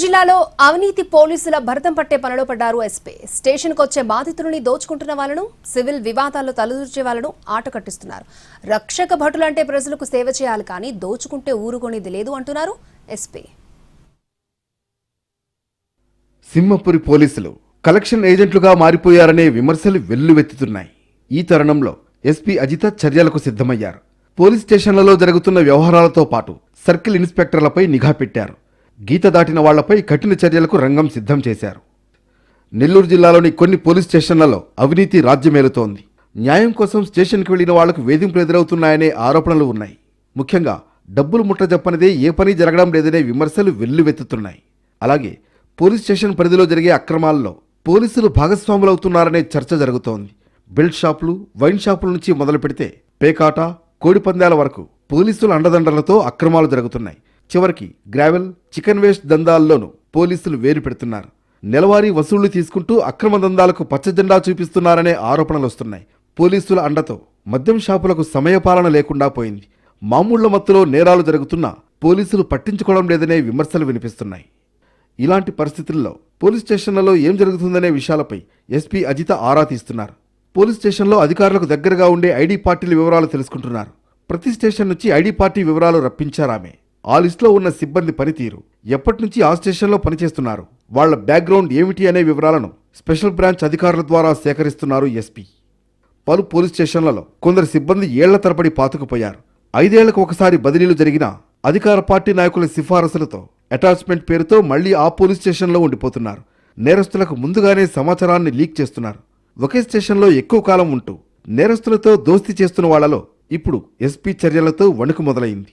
జిల్లాలో అవినీతి పోలీసుల భరతం పట్టే పనిలో పడ్డారు ఎస్పీ. స్టేషన్కు వచ్చే బాధితులని దోచుకుంటున్న వాళ్ళను, సివిల్ వివాదాల్లో తలదూర్చే వాళ్ళను ఆట కట్టిస్తున్నారు. రక్షక భటులంటే ప్రజలకు సేవ చేయాలి, కానీ దోచుకుంటే ఊరుకొనేది లేదు అంటున్నారు ఎస్పీ. సింహపురి పోలీసులు కలెక్షన్ ఏజెంట్లుగా మారిపోయారనే విమర్శలు వెల్లువెత్తుతున్నాయి. ఈ తరుణంలో ఎస్పీ అజిత చర్యలకు సిద్ధమయ్యారు. పోలీస్ స్టేషన్లలో జరుగుతున్న వ్యవహారాలతో పాటు సర్కిల్ ఇన్స్పెక్టర్లపై నిఘా పెట్టారు. గీత దాటిన వాళ్లపై కఠిన చర్యలకు రంగం సిద్ధం చేశారు. నెల్లూరు జిల్లాలోని కొన్ని పోలీస్ స్టేషన్లలో అవినీతి రాజ్యమేలుతోంది. న్యాయం కోసం స్టేషన్కి వెళ్లిన వాళ్లకు వేధింపులు ఎదురవుతున్నాయనే ఆరోపణలు ఉన్నాయి. ముఖ్యంగా డబ్బులు ముట్టజప్పనిదే ఏ పని జరగడం లేదనే విమర్శలు వెల్లువెత్తుతున్నాయి. అలాగే పోలీస్ స్టేషన్ పరిధిలో జరిగే అక్రమాల్లో పోలీసులు భాగస్వాములవుతున్నారనే చర్చ జరుగుతోంది. బెల్ట్ షాపులు, వైన్ షాపుల నుంచి మొదలు పెడితే పేకాట, కోడిపందాల వరకు పోలీసుల అండదండలతో అక్రమాలు జరుగుతున్నాయి. చివరికి గ్రావెల్, చికెన్ వేస్ట్ దందాల్లోనూ పోలీసులు వేరు పెడుతున్నారు. నెలవారీ వసూళ్లు తీసుకుంటూ అక్రమ దందాలకు పచ్చజెండా చూపిస్తున్నారనే ఆరోపణలు వస్తున్నాయి. పోలీసుల అండతో మద్యం షాపులకు సమయపాలన లేకుండా పోయింది. మామూళ్ల మత్తులో నేరాలు జరుగుతున్నా పోలీసులు పట్టించుకోవడం లేదనే విమర్శలు వినిపిస్తున్నాయి. ఇలాంటి పరిస్థితుల్లో పోలీస్ స్టేషన్లలో ఏం జరుగుతుందనే విషయాలపై ఎస్పీ అజిత ఆరా తీస్తున్నారు. పోలీస్ స్టేషన్లో అధికారులకు దగ్గరగా ఉండే ఐడి పార్టీల వివరాలు తెలుసుకుంటున్నారు. ప్రతి స్టేషన్ నుంచి ఐడి పార్టీ వివరాలు రప్పించారామె. ఆ లిస్టులో ఉన్న సిబ్బంది పనితీరు, ఎప్పటి నుంచి ఆ స్టేషన్లో పనిచేస్తున్నారు, వాళ్ల బ్యాక్గ్రౌండ్ ఏమిటి అనే వివరాలను స్పెషల్ బ్రాంచ్ అధికారుల ద్వారా సేకరిస్తున్నారు ఎస్పీ. పలు పోలీస్ స్టేషన్లలో కొందరు సిబ్బంది ఏళ్ల తరబడి పాతుకుపోయారు. 5 ఏళ్లకు ఒకసారి బదిలీలు జరిగినా అధికార పార్టీ నాయకుల సిఫారసులతో అటాచ్మెంట్ పేరుతో మళ్లీ ఆ పోలీస్ స్టేషన్లో ఉండిపోతున్నారు. నేరస్తులకు ముందుగానే సమాచారాన్ని లీక్ చేస్తున్నారు. ఒకే స్టేషన్లో ఎక్కువ కాలం ఉంటూ నేరస్తులతో దోస్తీ చేస్తున్న వాళ్లలో ఇప్పుడు ఎస్పీ చర్యలతో వణుకు మొదలైంది.